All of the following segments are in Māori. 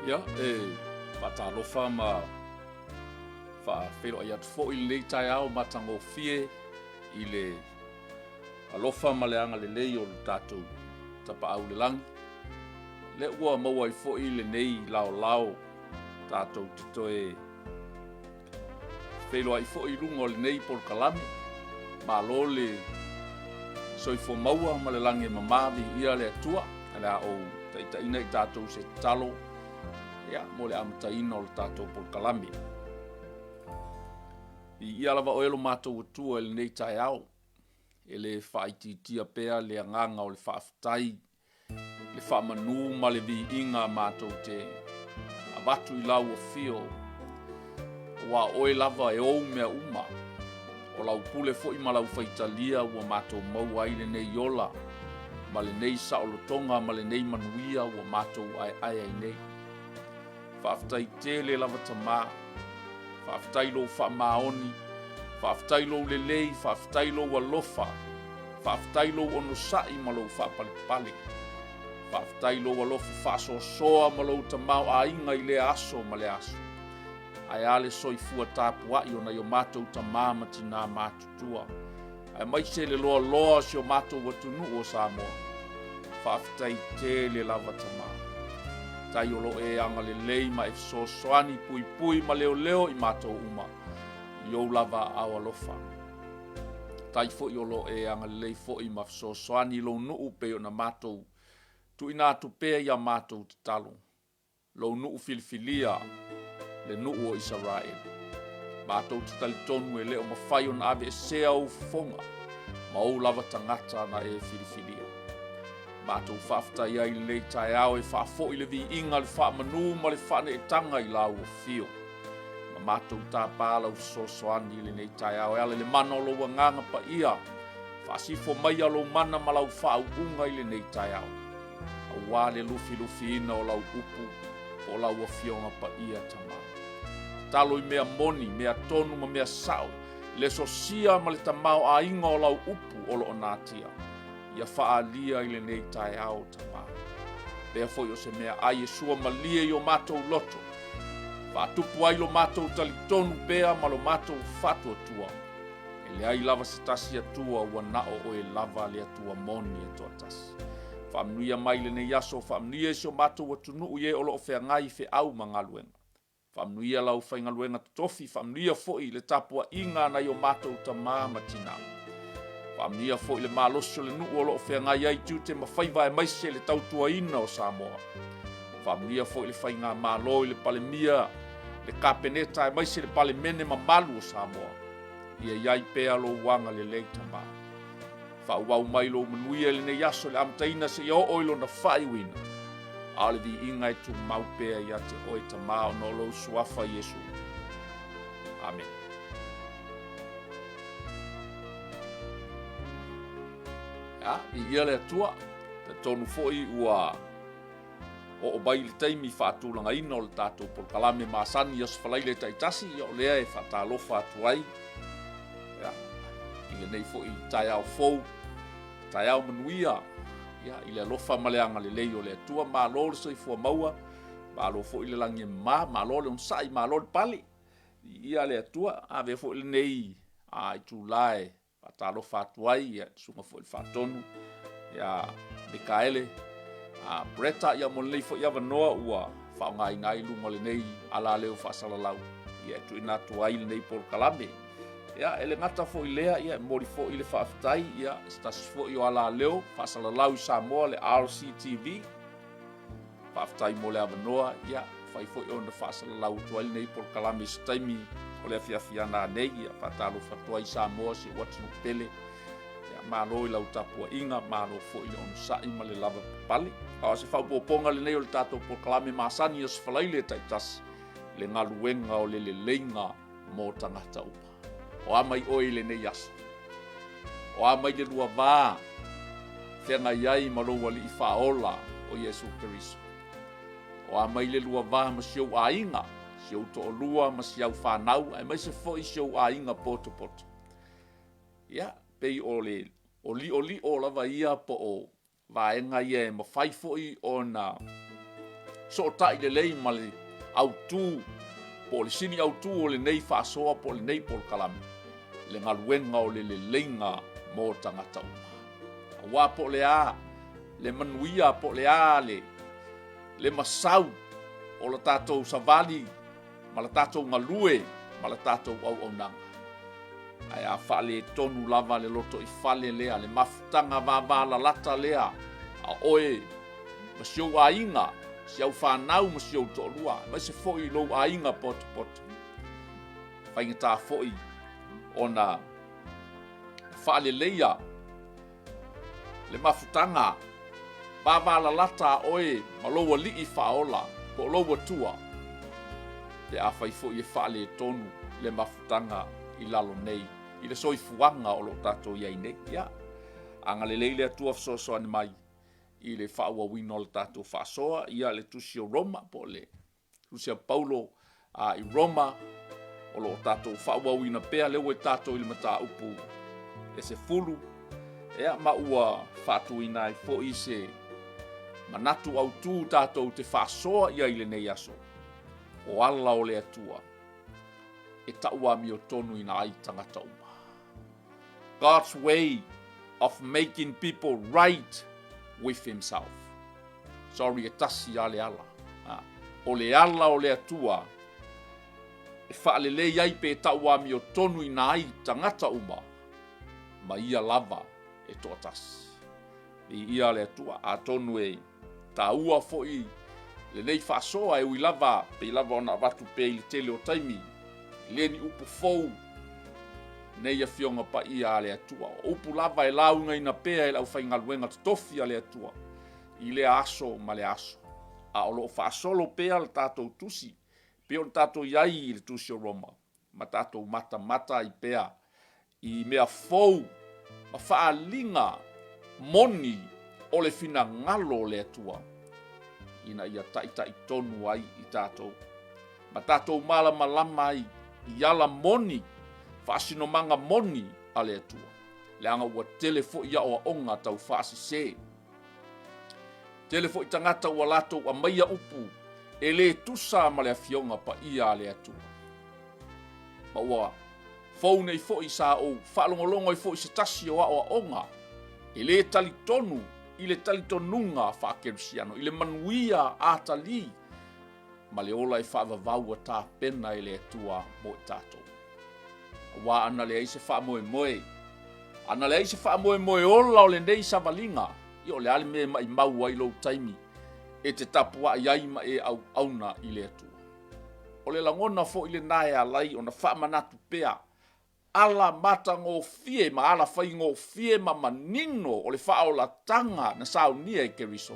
Ia, patalofa ma whawhero ai atu fo i le tai au matango fie i le alofa ma le anga le lei o le tātou tapa au le langi. Le ua maua i fo i le nei lao lao tātou titoe whelo ai fo i lungo le nei por kalame. Ma lo le soifo maua ma le langi mamavi ia le atua. Ala o taitaina i tātou se talo. Ia, mo le amataina o le tātou por kalame. I ia lava oelo mātou atua le nei tai au. E le whaititia pea le anganga o le whaafitai. Le whaamanu ma le vi inga mātou te abatu i lau o fio. Wa oe lava e ou mea uma. O lau pule fo i ma lau whaitalia ua mātou mau ai le nei yola. Ma le nei saolotonga ma le nei manuia ua mātou ai ai nei. Whaafitai te le lava tamā. Whaafitai lo whaamaoni. Whaafitai lo lelei, whaafitai lo alofa. Whaafitai lo ono sai ma lo whaapalipale. Whaafitai lo alofa whaasoasoa ma lo tamau a inga i le aso ma le aso. Ai ale soifua tāpua i ona i o mātou tamā matina mātutua. Ai mai se le loa loa si o mātou watunu o Samoa. Whaafitai te le lava tamā. Tai o lo e anga le lei ma e soani pui pui ma leo leo i mātou uma. Iou lava au alofa. Tai fo i o lo e anga le lei fo i ma soani lo nuu pe o na mātou. Tu ina tu pe ia mātou te talo. Lo nuu filifilia le nuu o Israel. Mātou te talitonu e leo mawhai o na ave e sea o fonga. Ma ou lava tangata na e filifilia. Mātou whaafitai ai le lei tai au e whaafo i le vi inga le whaamanu ma le whaane e tanga i lau o fio. Ma mātou tāpālau sosoani le nei tai au e ale le mana o loa nganga pa ia. Whaasifo mai alo mana ma lau whaauunga i le nei tai au. A wale lufi lufi ina o lau upu o lau o fionga pa ia tama. Talo i mea moni, mea tonu ma mea sao. Le sosia ma le tamau a inga o lau upu o lo onatia. Ia whaalia i le nei tai au tama. Pea foi o se mea ai e sua malia i o mātou loto. Whaatupu ai lo mātou talitonu pea ma lo mātou whatu atua. E le ai lava se tasi atua ua nao o e lava le atua moni e toa tasi. Whaamnuia mai le nei aso, whaamnuia si o mātou atunu ue o lo o whea ngai whe au mangaluenga. Whaamnuia lau whaingaluenga tofi, whaamnuia foi le tapua inga na i o mātou tamā matinau. Whaamnia fo i le mālosi o le nuu o lo o whea ngai ai tiu te mawhaiva e maise le tautua ina o Samoa. Whaamnia fo i le whainga mālo i le palemia, le kapeneta e maise le palemene mamalu o Samoa. Ia iai pea lo wanga le lei tamā. Whauau mai lo manuia le nei aso le amtaina se i o oilo na whaiwina. A le vi inga e tu mau pea ia te oe tamā o no lo suafa Yesu. Amen. I ia le atua, te tonu foi ua o bai le taimi whaatulanga ina o le tātou por kalame māsani as whalai le taitasi, o lea e whaatalofa atuai. I le nei foi tai au fou, tai au manuia, i le alofa maleanga le lei o le atua, mā lo le soifua maua, mā lo foi le langi mā lo le unsai, mā lo le pali. Ia le atua, ave foi le nei, i tu lae, talo fatuai ia sunga fo il fatonu ia Mikaele a Breta ia mo lei fo ia vanoa ua fa ngai lunga le nei ala leo fa salalau ia tu ina tuai le nei por kalame ia ele ngata fo ilea ia mo fo ile fa aftai ia stas fo io ala leo fa salalau i Samoa le RCTV fa aftai mo le vanoa ia fa fo io na fa salalau tuai nei por kalame staimi o le fiafiana nei ia patalo fatua i Samoa si watu pele ia malo i lau tapua inga malo fo i on sai ma le lava pali a se fa poponga le nei o le tato por kalame masani os falai le taitas le ngaluenga o le lenga mo tangata upa o amai o i le nei asa o amai le lua vā whenga iai ma lo wali i faola o Yesu Keriso o amai le lua vā ma siau a inga siau to lua ma siau whanau, ai mai se foi siau a inga poto poto. Ia, pei o li o lava ia po o vaenga ia e mawhai foi o na so tai le lei ma le autu po le sini autu o le nei whaasoa po le nei po le kalami. Le ngaluenga o le leinga mo tangata uma. Wa po le a, le manuia po le a le masau o le tātou savali, ma le tātou ngalue, ma le tātou au nanga. Ai a whale tonu lava le loto I whale lea, le mafutanga wāwāla lata lea, a oe, ma siau a inga, siau whanau ma siau tōlua, ma se foi lo a inga pot. Whainga tā foi, ona whale lea, le mafutanga, wāwāla lata oe, ma loa li I whaola, po loa tua, le a whai foi e whale tonu, le mafutanga I lalo nei, I le soifuanga o lo tatou iai nei, ia. Anga le leile atua fsosoa ni mai, I le whaua wino o le tatou whaasoa, ia le tusi o Roma, po le tusi a Paulo I Roma, o lo tatou whaua wina pea, leo e tatou I le mata upu, e se fulu, ea maua whatu ina I fo I se manatu au tū tatou te whaasoa ia I le nei aso, o ala o le atua, e taua mi o tonu ina ai tangata uma. God's way of making people right with himself. Sorry, e tasi ale ala. O le ala o le atua, e whaalele iai pe taua mi o tonu ina ai tangata uma, ma ia lava e toa tasi. I ia le atua, a tonu e ta ua foi, le nei whaasoa e ui lava, pe lava ona watu pe I le tele o taimi, leni upu fou, nei a fionga pa ia le atua. Upu lava e launga ina pea e lau whaingaluenga tofi a le atua. I le aso ma le aso. A o loo whaasolo pea le tātou tusi. Pea le tātou iai I le tusi o Roma. Ma tātou mata I pea. I mea fou, ma whaalinga moni o le fina ngalo le atua. Ina ia taita I tonu ai I tātou. Ma tātou malama I ala moni, whaasinomanga moni a le atua. Le anga ua telefo ia o onga tau whaasi se. Telefo I tangata ua lato a maia upu, e le tusa ma le afionga pa ia a le atua. Ma ua, faune I fo I sa o, whaalongolongo I fo I se tasi o a onga, e le tali tonu, I le tali tonunga whaakerusiano, I le manuia a tali, ma le ola I whaavavau a tā pena I le atua mo I tātou. Wa ana le aise wha moe. Ana le aise wha moe ola o le nei savalinga. I o le ale me mai mau ai lo taimi. E te tapua iai ma e au auna I le atua. O le langona fo I le nae alai o na wha manatu pea. Ala mata ngō fie ma ala whai ngō fie ma manino o le wha o la tanga na sao nia I keriso.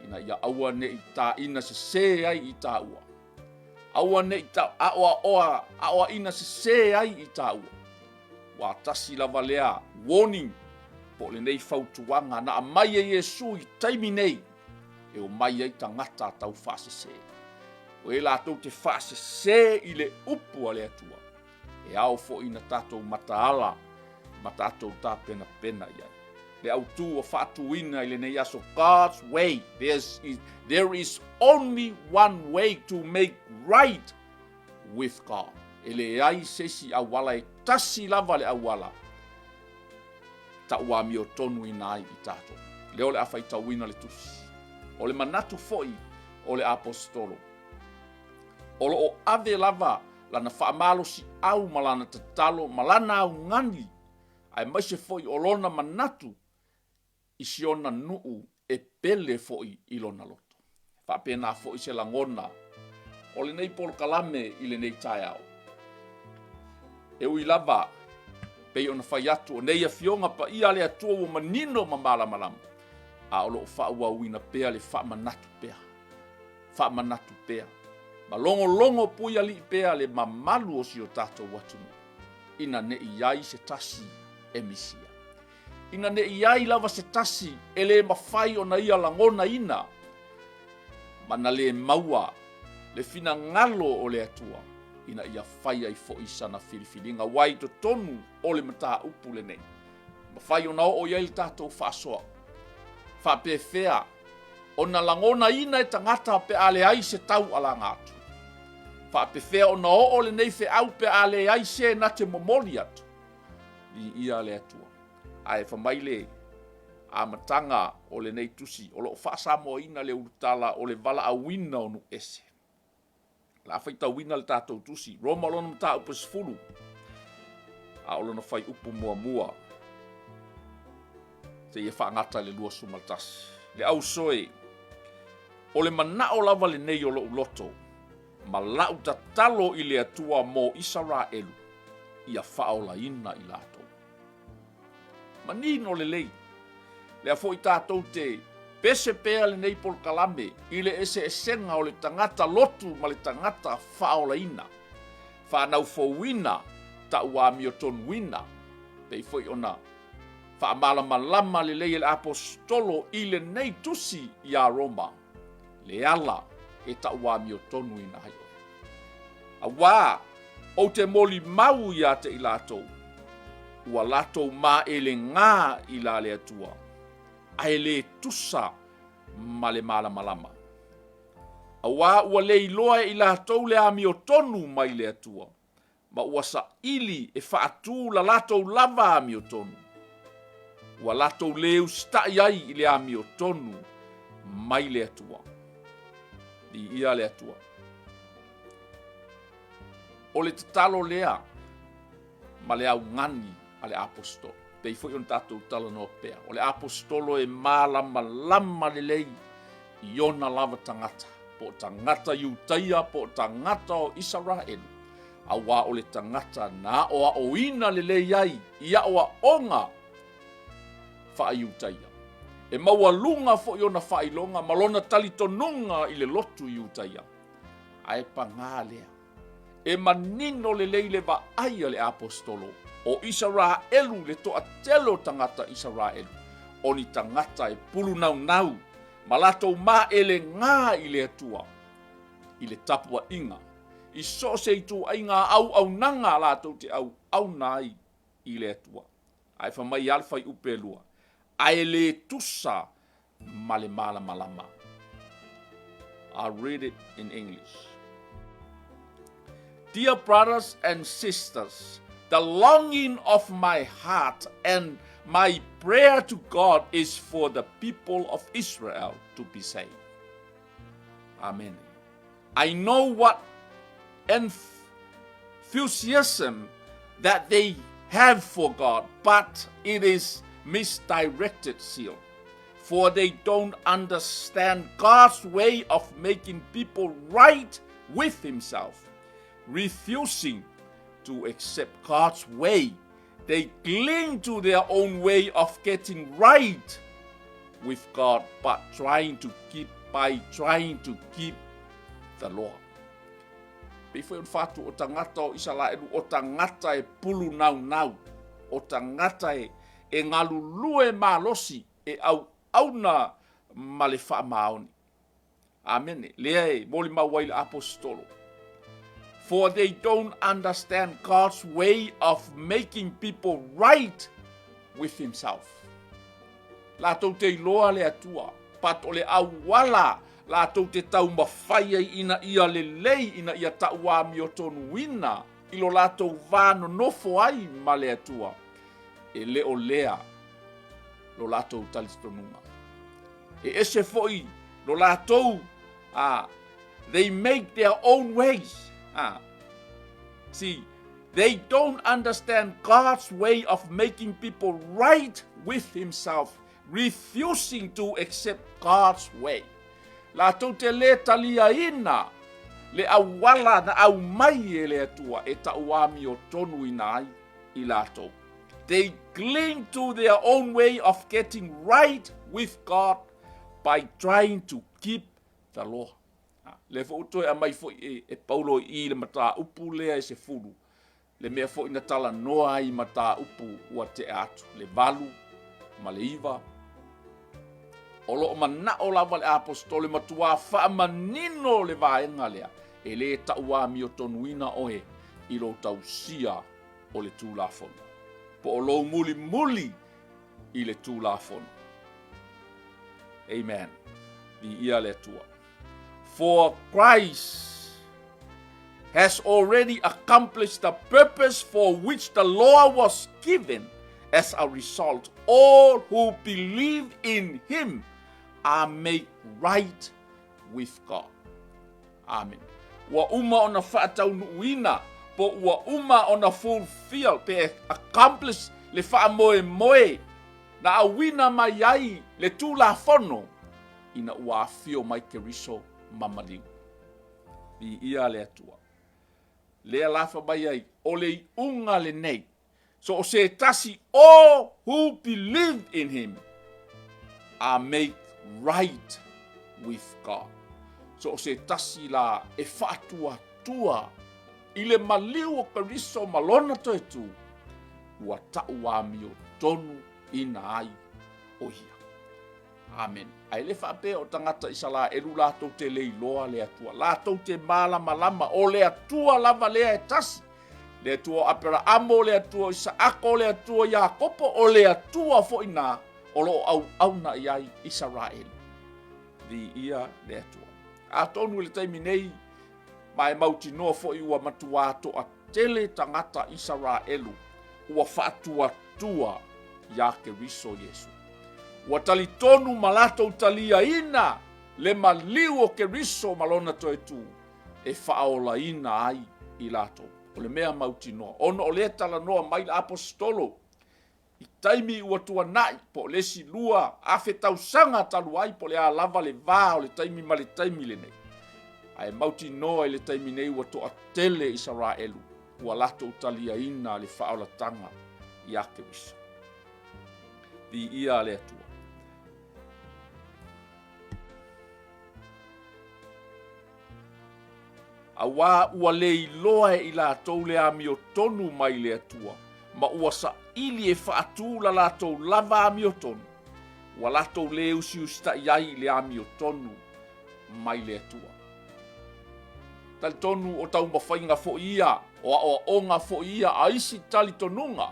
Ina ia aua ne I tā ina se ai I tā ua. Aua ne I tā aua ina se ai I tā ua. Wa tasi lava lea, warning, po le nei fautuanga na a mai e Yesu I taimi nei, e o mai ai tangata tau whase se. O e lātou te whase se I le upu a le atua. E au fo ina tātou mataala, ma tātou tā pena iai. Le autu o whatuina I le nei aso God's way. There is only one way to make right with God. E le ai sesi awala e tasi lava le awala. Ta ua mi o tonu ina ai I tātou. Le ole awhai tauina le tusi. O le manatu foi o le apostolo. O lo o ave lava lana whaamalo si au malana tatalo malana au ngani. Ai maise foi o lona manatu. Isiona nuu e pele foi I lona loto. Whapena foi se langona. O le nei polo kalame I le nei tai au. E ui lava, pei ona whai atu o nei a fionga pa ia le atua o manino ma malamalama. A o lo whaua uina pea le whamanatu pea. Whamanatu pea. Ma longo pui ali pea le mamalu o si o tātou watunu. Ina ne iai se tasi e misia. Ina ne iai lava se tasi e le mawhai o na ia langona ina. Mana le maua, le fina ngalo o le atua. Ina ia whai ai fo isana whiriwhiringa wai to tonu o le mata upu le nei. Ma whai o nao o iai le tātou whasoa. Whapewhea Ona langona ina e tangata pe ale ai se tau ala ngatu. Fa pe fea ona o le nei fe au pe ale ai se na te momoli atu. I ia le atua. Ai fa maile a matanga o le nei tusi. O lo fasa mo ina le urutala o le vala a wina onu ese. La faita wina le tatou tusi. Roma lona mta upa sifulu. A o lona fai upu mua mua. Te ia whaangata le lua sumaltasi. Le au soe. O le mana o lava le nei o lo uloto. Ma lau ta talo i le atua mo Israelu. Ia whaola ina i lato. Ma nino le lei. Le a fo i tātou te pese pea le nei pol kalame. I le ese esenga o le tangata lotu ma le tangata whaola ina. Whanau fo wina ta uami o ton wina. Pei foi ona. Whaamala malama le lei le apostolo i le nei tusi i a Roma. Le ala e ta uami o tonu ina hayo. A wā, o te moli mau i a te i latou. Ua latou ma e le ngā i la le atua. A e le tusa ma le mala malama. A wā ua le iloa i latou le ami o tonu mai le atua. Ma ua sa ili e whaatu la latou lava ami o tonu. Ua latou leu stai ai i le ami o tonu mai le atua. Di ia le atua. O le tatalo lea, ma le au ngani a le apostolo. Pei foi on tatou tala no pea. O le apostolo e malama lama le lei i ona lava tangata. Po tangata Iutaia, po tangata o Israel. A wā o le tangata na o a oina le lei ai, ia o a onga wha Iutaia. E maua lunga fo i ona wha ilonga, malona talitonunga i le lotu Iutaia. Ae pa ngā lea. E manino le leile va aia le apostolo o Israelu le toa telo tangata Israelu o ni tangata e pulu nau nau ma latou ma ele ngā i le atua i le tapua inga i so se i tu ainga au nanga latou te au nai i le atua ai fa mai alfa i upelua ai le tusa male mala malama. I'll read it in English. Dear brothers and sisters, the longing of my heart and my prayer to God is for the people of Israel to be saved. Amen. I know what enthusiasm that they have for God, but it is misdirected still. For they don't understand God's way of making people right with Himself. Refusing to accept God's way, they cling to their own way of getting right with God, but trying to keep the law. Before yon fatu o tangata o Israelu, o tangata e pulu nau, o tangata e ngalulue malosi e auna malefa maoni. Amen. Lea e moli mawaila apostolo. For they don't understand God's way of making people right with Himself. Latou te iloa le atua, pat o le awala, latou te tau mawhaia ina ia le lei ina ia taua mi o tonu wina, ilo latou vano nofo ai ma le atua, e leo lea lo latou talistonunga. E ese foi lo latou, they make their own ways. See, they don't understand God's way of making people right with Himself, refusing to accept God's way. Latou te le talia ina, le awala na au mai e le atua e tauami o tonu ina ai i latou. They cling to their own way of getting right with God by trying to keep the law. Le foto e mai fo e Paulo I le mata upu lea e se fulu. Le mea fo ina tala noa I mata upu ua te atu. Le valu, ma le iva. O lo mana o lava le apostole matua wha manino le vaenga lea. E le taua mi o tonuina oe I lo tausia o le tūlafonu. Po o lo muli I le tūlafonu. Amen. Di ia le atua. For Christ has already accomplished the purpose for which the law was given. As a result, all who believe in him are made right with God. Amen. Wa uma ona whaataunuina, po wa uma ona fulfill, pe accomplish le whaamoe na awina mai ai le tūla whono, ina ua fio mai keriso mamaliu. Di ia le atua. Lea lafa mai ai, o le unga le nei. So o se tasi, all who believe in him are made right with God. So o se tasi la e whaatua tua, i le maliu o keriso malona toe tu, ua tau amio tonu ina ai o hia. Amen. Ai le whape o tangata isa la eru lātou te leiloa le atua. Lātou te malama o le atua lava lea e tasi. Le atua apera amo, le atua isa ako, le atua Iakopo, o le atua fo ina o lo au na iai Israel. Di ia le atua. A tonu le taimi nei, mai mauti noa fo i ua matua to a tele tangata Israelu. Ua whaatua tua ia keriso Yesu. Ua tali tonu malatou talia ina le maliu o keriso malona toe tu e whaola ina ai i lato. O le mea mauti noa. Ono o le tala noa mai la apostolo. I taimi ua tua nai po le si lua a tau sanga talu ai po le a lava le vā o le taimi ma le taimi le nei. Ai mauti noa i le taimi nei ua toa tele Israelu. Ua latou talia ina le whaola tanga i a keriso. Di ia le atua. Awa ua leiloa i lātou le amio tonu mai le atua, ma ua sa ili e whaatū la lātou lava amio tonu, ua lātou le usiusta iai le amio tonu mai le atua. Tali tonu o tau mawhainga fo ia, o onga fo ia, a isi tali tonunga.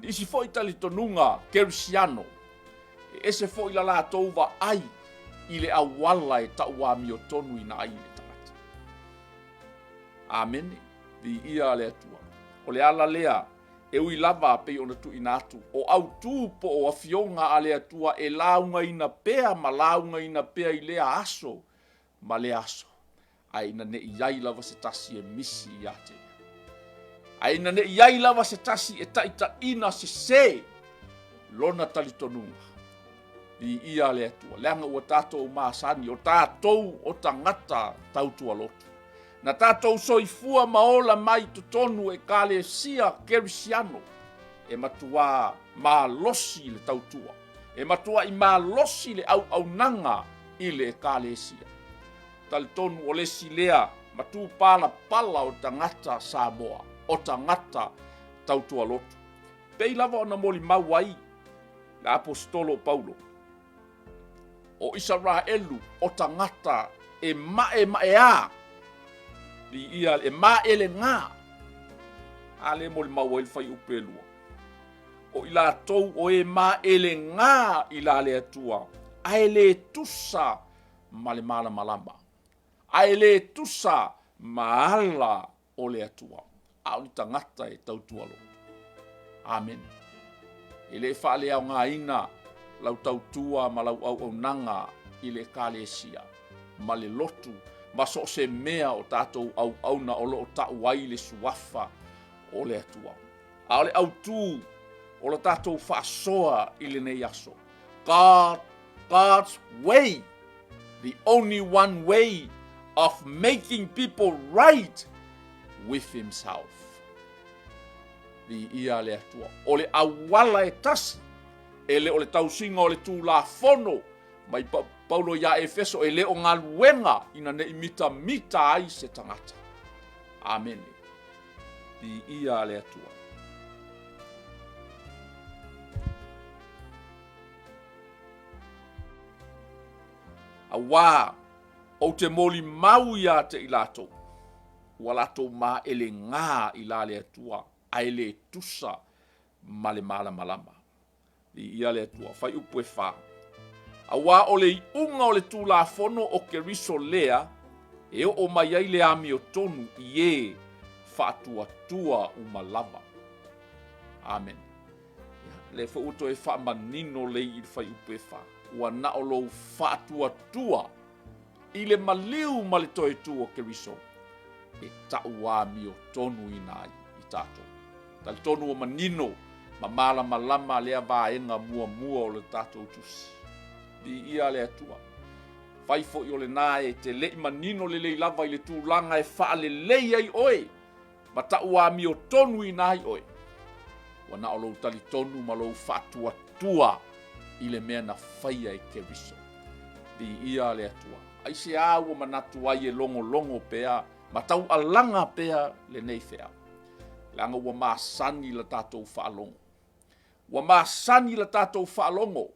Isi fo i tali tonunga, kerisiano, e ese fo i la lātou wa ai, i le awala e tau amio tonu ina ai le. Amen. Di ia le atua. O le ala lea, e ui lava pe ona tu inatu. O au tu po o afionga a le atua e launga ina pea, ma launga ina pea i lea aso, ma le aso. Ai ina ne iai lava se tasi e misi i ate. Ai ina ne iai lava se tasi e taita ina se lona talitonunga. Di ia le atua. Leanga ua tātou maasani, o tātou o tangata tautua lotu. Na tātou soifua maola mai tutonu e kale sia kerisiano. E matua ma losi le tautua. E matua i ma losi le au nanga i le kale sia. Tali tonu o le silea matu pala o tangata Samoa. O tangata tautua lotu. Pei lava ona moli mawai le apostolo Paulo. O Israelu o tangata e a. Di ia e ele ngā. Ale mo le maua il fai upelua. O ila tou o e ele ngā ila le atua. Ai le tusa ma le mala malama. Ai le tusa maala o le atua. Au ni tangata e tautua lo. Amen. E le whaale au ngā ina lau tautua ma lau au nanga i le kalesia. Ma le lotu. Ma so se mea o tātou au na o loo tau ai le suafa o le atua. A le au tū o le tātou whaasoa i le nei aso. God's way. The only one way of making people right with himself. Di ia le atua. O le awala e tasi. E le o le tausinga o le tū la fono. Mai Paulo ia Efeso e leo ngā luenga ina ne imita ai se tangata. Amen. Di ia le atua. Awa o te moli mau ia te ilato. Walato ma ele ngā ila le atua. Aile tusa ma le malama. Di ia le atua. Fai upu e wha. Awa o le unga o le tulafono o Keriso lea, e o mai ai le ami o tonu i e whaatua umalava. Amen. Le whauto e whaamanino le i whai upe wha. Ua na o lou whaatua i le maliu ma le toe tu o Keriso. E tau ami o tonu i nai i tātou. Tal tonu o manino, ma mala malama lea vaenga mua o le tātou tusi. Di ia le atua. Fai fo i o le nā e te lei manino le lei lava i le tūlanga e wha le lei ai oe. Ma tau ami o tonu i nai oe. Wana o lou tali tonu ma lou whaatua i le mea na whaia e Keriso. Di ia le atua. Ai se au manatu ai e longo pea, ma tau alanga pea le nei whea. Langa ua maasani la tātou whaalongo. Ua maasani la tātou whaalongo.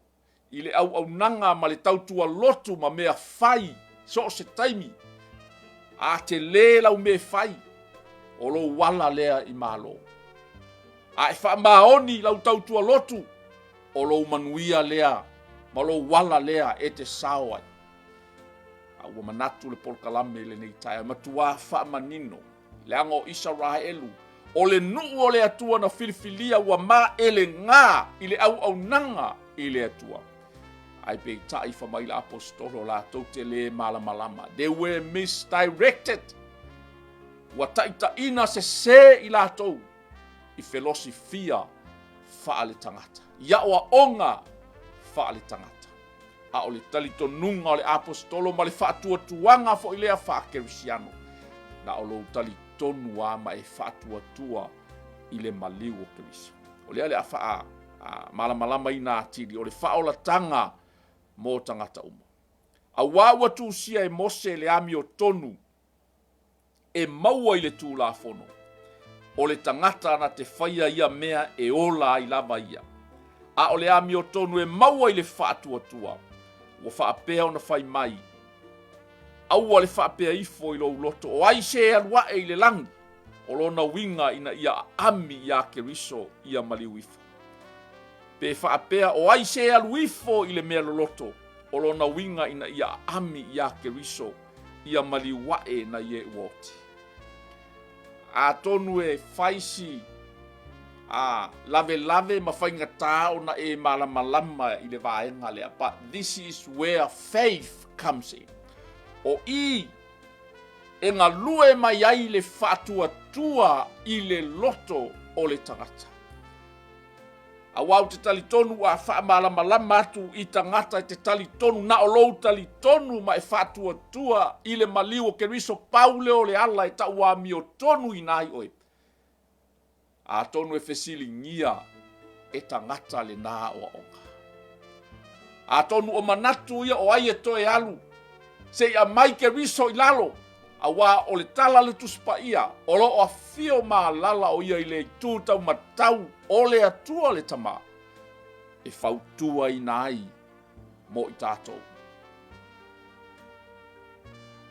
I le au nanga ma le tautua lotu ma mea whai, so se taimi. A te le lau me whai, o lo wala lea i malo. A e wha maoni lau tautua lotu, o lo manuia lea, ma lo wala lea e te sao ai. A ua manatu le polkalame le nei taia, matua wha manino, le ango Israelu, o le nuu o le atua na filifilia ua ma ele ngā, i le au nanga i le atua. Ai pe tai fa mai la apostolo la tote le malama. They were misdirected. Wa taita ina se i la tou. I filosofia fa ale tangata. Ya wa onga fa ale tangata. A ole talito nunga le apostolo ma le fa tuanga fo ile fa Kerisiano. Na olo talito nua ma e fa tua ile maliu o Kerisi. Ole ale fa malama ina atiri ole fa ola tanga mo tangata umo. A wawa tu sia e mose le ami o tonu e maua i le tū la fono. O le tangata na te whaia ia mea e ola i lava ia. A o le ami o tonu e maua i le whaatua. Ua whaapea o na whai mai. Aua le whaapea ifo i lo loto. O ai se alua e i le langi. O lona winga ina ia ami ia Keriso ia maliwifo. Pe whaapea o ai se aluifo i le mea loloto. O lona winga ina ia ami ia Keriso ia maliwae na ie uoti. A tonu e faisi a lave ma whainga tāo na e malama i le vaenga lea. But this is where faith comes in. O i e ngā lue mai ai le whaatua i le loto o le tangata. A wau te talitonu a whaamalama atu i tangata te talitonu na o lou talitonu ma e whaatua i le maliu o Keriso Paule o le ala e tau a mi o tonu i nai oe. A tonu e fesili ngia e tangata le nā o onga. A tonu o manatu ia o ai e toe alu. Se ia mai Keriso i lalo. A wā o le tala le tuspa ia, o lo o a fio maa lala o ia i le tūtau matau o le atua le tama. E whautua i nai mo i tātou.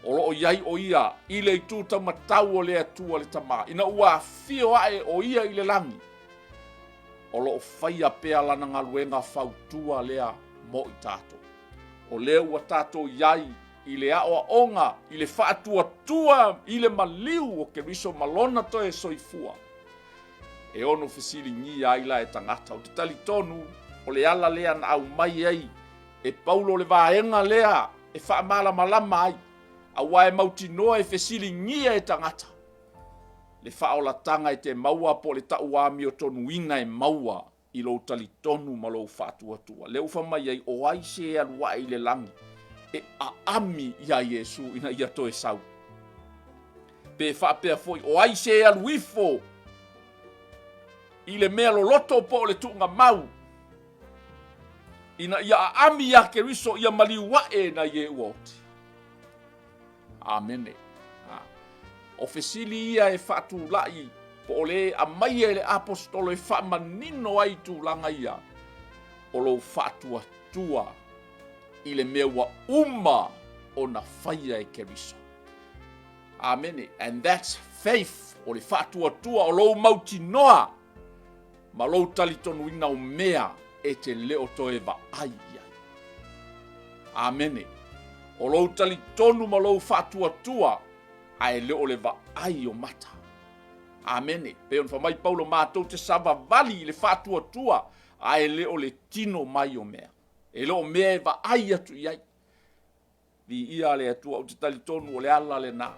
O lo o iai o ia i le tūtau matau o le atua le tama. Ina ua a fio ae o ia i le langi. O lo o whaia pea lana ngaluenga whautua lea mo i tātou. O lea ua tātou iai i le aoa onga, i le whaatua, i le maliu o Keriso malona toe soifua. E ono fesili ngi aila e tangata o te talitonu, o le ala lea na au mai ai, e paulo le vaenga lea, e whaamalama ai, a wae mautinoa e fesili ngi e tangata. Le whaola tanga e te maua po le tauami o tonu ina e maua, i lo talitonu ma lo whaatua. Le ufa mai ai, o ai se alua i le langi. E a ami ia Yesu ina ia toe sau. Pe whaapea foi, o ai se aluifo i le mea loloto po le tunga mau. Ina ia a ami ia Keriso ia maliwae na ie uoti. Amene. O fesili ia e whaatu lai po le a mai e le apostolo e whaamanino ai tu langa ia. O lo whaatua tua. I le mea wa o na whaia e Keriso. Amen. And that's faith. O le whaatua o lou mauti noa. Ma lou talitonu ina o mea e te leo toe wa ai ai. Amene. O lou tali tonu ma lou whātua tua, ai le o le va ai o mata. Amene. Pe on whamai paulo mātou te sava vali le whātua tua, ai le o le tino mai o mea. E le o mea e va ai atu iai. Vi ia le atua o te tali tonu o le ala le nā.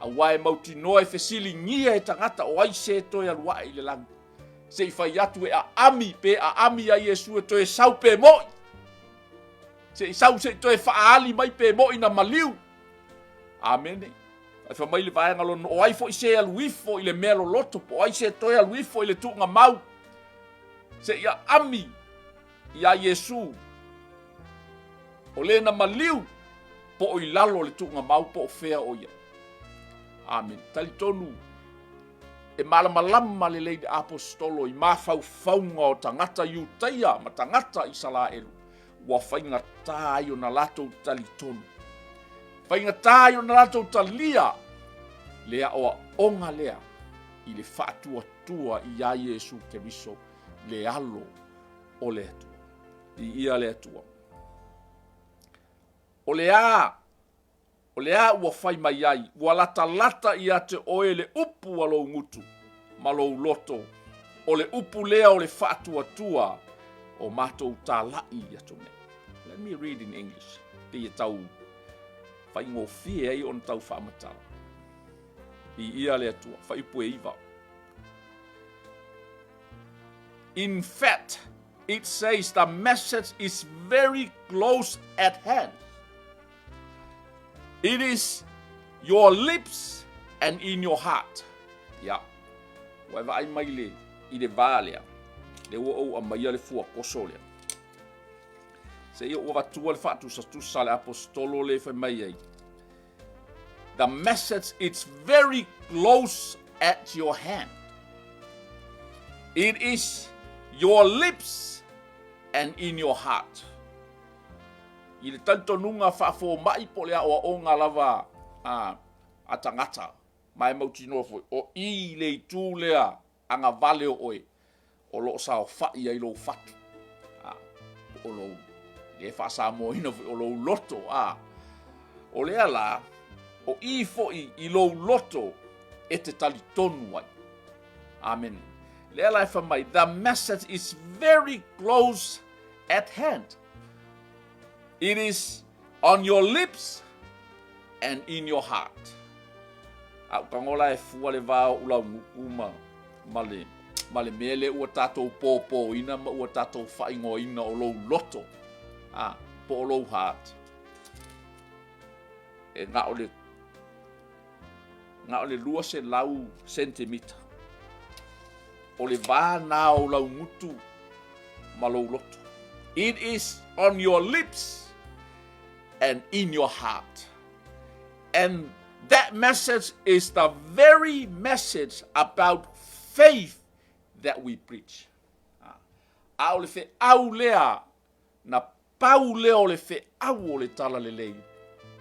A wae mauti noa e fesili ngia e tangata o ai se toi alua i le langi. Se i whai atu e a ami pe a ami a Yesu e toi sau pe moi. Se i sau se i toi whaali mai pe moi na maliu. Amene. Ai whamai le vaenga lono o ai fo i se aluifo i le mea lo loto po ai se toi aluifo i le tuunga mau. Se i a ami i a Yesu o le na maliu po o i lalo le tuunga mau po o fea o ia. Amen. Tali tonu e malamalama le leide apostolo i mawhauwhaunga o tangata iutaia ma tangata i Salaelu. Wa whainga tāio na latou tali tonu. Whainga tāio na latou talia lea oa onga lea i le whaatua tua i a Yesu Keriso le alo o le atua. I ia le atua. O lea ua whai mai ai, ua lata i a te oe le upu alo ngutu, malo loto, o le upu lea o le whaatua tua, o mātou tā lai i atu ne. Let me read in English. Te i tau whai ngō fie ei on tau whaamatara. I ia le atua, whai pue iwa. In fact, it says the message is very close at hand. It is your lips and in your heart. Ya. Waiva ai mai le i le valea. Le o a mai le fua kosolea. Se ia ua vatua le fatu sa tusa le apostolo le fai mai ai. The message is very close at your hand. It is your lips and in your heart. I le tantonunga whaafo mai po lea o onga lava a tangata. Mai mauti noa foi. O i le tū lea anga vale o oe. O lo sao whai ai lo fatu. O lo le whaasa mo ina foi o lo loto. O lea la o i foi i lo loto e te tali tonu ai. Amen. Lea la e whamai. The message is very close at hand. It is on your lips and in your heart. Au kangola e fua le vao ula ngukuma male mele ua tatou pōpō ina ma ua tatou whaingo ina o lou loto. Po o lou heart. E ngā ole lua se lau sentimita. O le vā nā o lau ngutu ma lou loto. It is on your lips and in your heart. And that message is the very message about faith that we preach. Au le fe au lea na pau lea o le fe au o le tala le lei.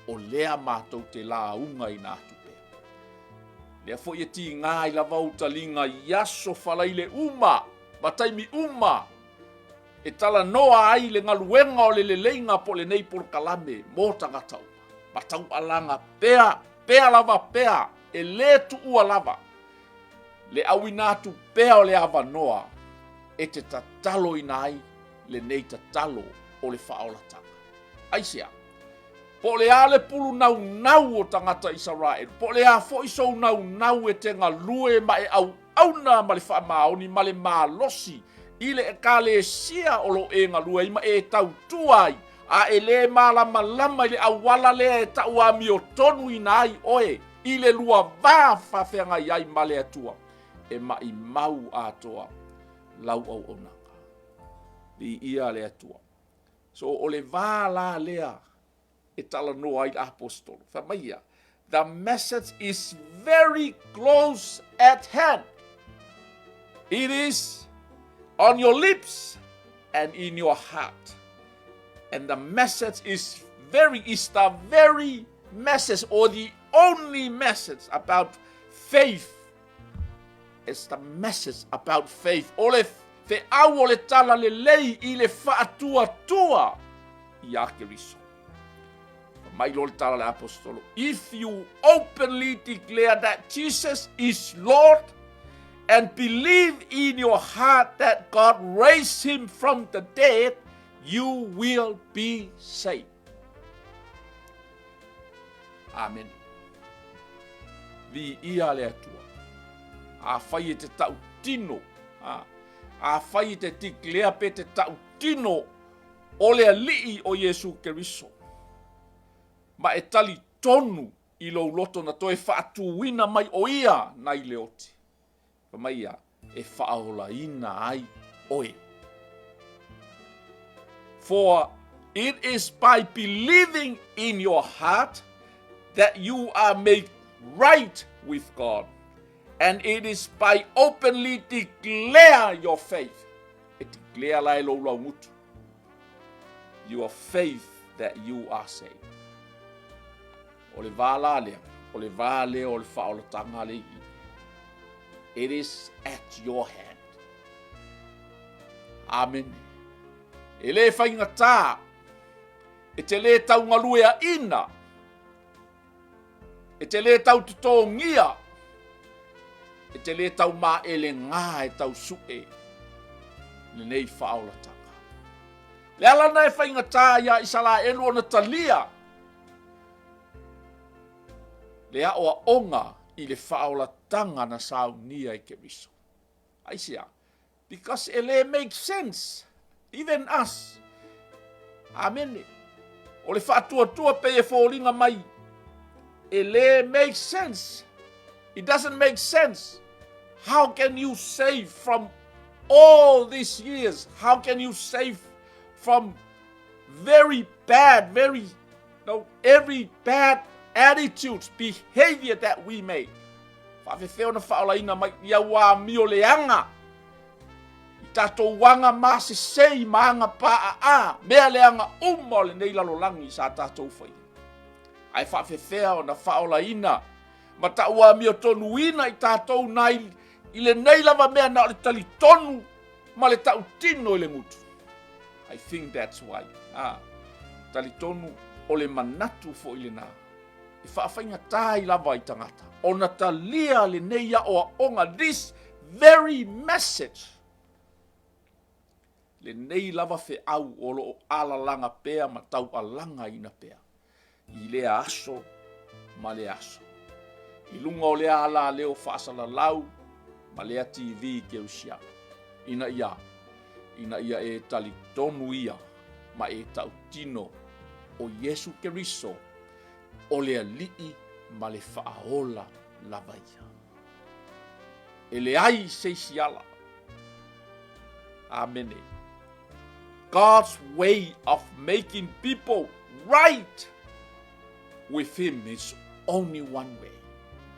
O lea mātou te la unga i nā tupe. Lea fo i ti ngā i la vautalinga yaso falai le uma, mataimi uma. E tala noa ai le ngaluenga o le leinga po le nei por kalame mo tangatau. Matau alanga pea lava pea e le tu ua lava. Le awinatu pea o le ava noa e te tatalo inai le nei tatalo o le whaolatanga. Aisea. Po le ale pulu nau o tangata Israel. Po le a fo iso nau e te ngalue ma e auna ma le wha maoni ma le malosi. Ile e kale sia o lo e ngalue ima e tau tuai. A e le malama ile awala le e tau ami o tonu inai oe. Ile lua vā whawhenga iai male atua. E ma i mau atoa lau au onanga. Li ia le atua. So o le vā la lea e tala noa i apostolo. Whamaia. The message is very close at hand. It is on your lips and in your heart. And the message is the very message or the only message about faith. It's the message about faith. Ole fe au ole tala le lei i le whaatua tua i a Keriso. Mai lo tala le apostolo. If you openly declare that Jesus is Lord and believe in your heart that God raised him from the dead, you will be saved. Amen. Vi ia le atua. A fai te tau tino. A fai te declare pe te tau tino o le alii o Yesu Keriso. Ma e tali tonu i lo loto na toe whaatuwina mai o ia nai leoti. Pa mai ia e whaola ina ai oe. For it is by believing in your heart that you are made right with God. And it is by openly declare your faith. E declare lai lo lau mutu. Your faith that you are saved. O le wala lea, o le vale o le whaola tanga le i. It is at your hand. Amen. E le whainga tā, e te le tau ngalue a ina, e te le tau tuto ngia, e te le tau ma ele ngā e tau sue, le nei whaola tanga. Le ala nei whainga tā ia isala elu o na talia, le a oa onga i le whaola tanga na saunia i Keriso. Aisia, because ele makes sense, even us. Amen. O le whaatua pe e whōringa mai, ele makes sense. It doesn't make sense. How can you save from all these years? How can you save from every bad attitudes, behavior that we made? Whawhewheo na whaolaina mai ia wā mio leanga. I tātou wanga māse sei maanga paa a. Mea leanga umma le nei lalolangi sa tātou whai. Ai whawhewheo na whaolaina. Ma ta ua mio tonu ina I tātou nai I le nei lava mea na o le tali tonu ma le tau tino I le mutu. I think that's why. Tali tonu o le manatu fo I le nā. I whawhainga tai lava I tangata. O na talia le nei a o onga this very message. Le nei lava fe au o lo alalanga pea ma tau alanga ina pea. I le aso ma le aso. I lunga o le ala leo whaasala lau ma lea TV ke usia. Ina ia e tali tonu ia ma e tau tino o Yesu Keriso o le alii ma le whaaola lavaia. E le ai seisiala. Amen. God's way of making people right with him is only one way.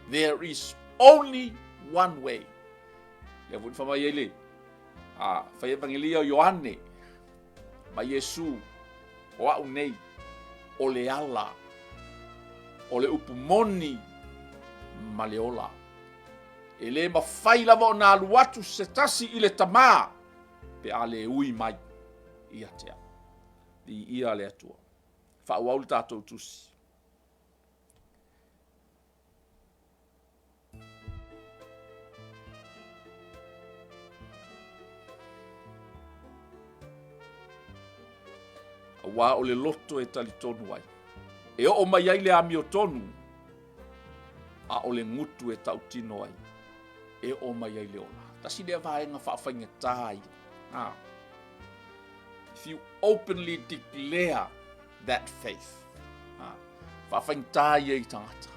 There is only one way. Le vun fama yele. Fa evangelia Ioane. Ma Yesu o au nei o le ala o le upumoni ma le ola. E le mawhai lava o nā luatu se tasi I le tamā pe a le ui mai I atea. I ia le atua. Whaauau le tātou tusi. Wa o le loto e tali tonu ai. E o mai ai le ami o tonu. A o le ngutu e tau tino ai. E o mai ai le ola. Tasi lea vaenga whawhainga tai. If you openly declare that faith. Whawhainga tai e tangata.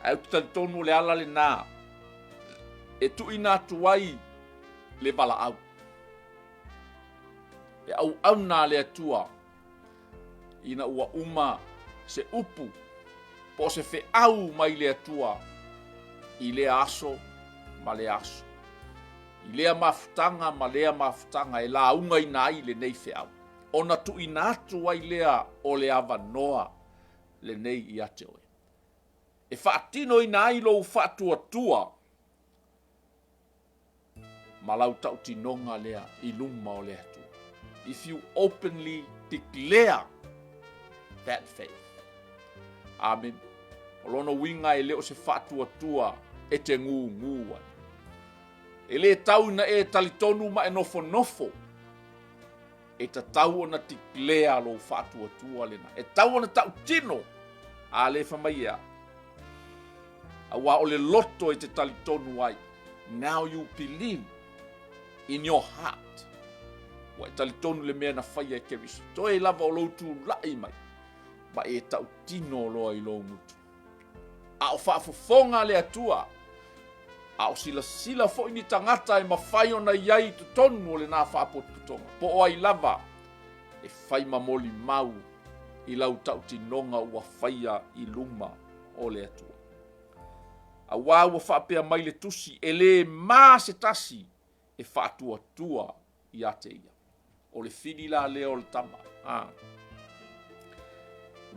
Au tali tonu le ala le nā. E tu ina tuai le bala au. E au nā le atua ina ua uma se upu po se fe au mai le atua I le aso ma le aso I lea mafutanga ma lea mafutanga e la unga ina ai le nei fe au ona tu ina atu ai lea o le avanoa le nei I ate oe e whaatino ina ai lo whaatua tua ma lau tau tinonga lea I luma o le atua. If you openly declare that faith. Amen. O lona winga e leo se whātua e te ngū. E le tau na e talitonu ma e nofo. E ta tau ona tiklea lo whātua lena. E tau ona tau tino. A le whamaia. A wā o le loto e te talitonu ai. Now you believe in your heart. Wa e talitonu le mea na whaia e kewiso. Toi e lava o loutu lai mai. Ma e tau tino loa i lo mutu. A o whaafofonga le atua. A o sila fo ini tangata e mawhai ona iai tu tonu o le nā whaapotutonga. Po o ai lava e whai mamoli mau i lau tau tinonga ua whaia i luma o le atua. A wā ua whaapea mai le tusi e le mā se tasi e whaatua i ate ia. O le whini la leo le tama.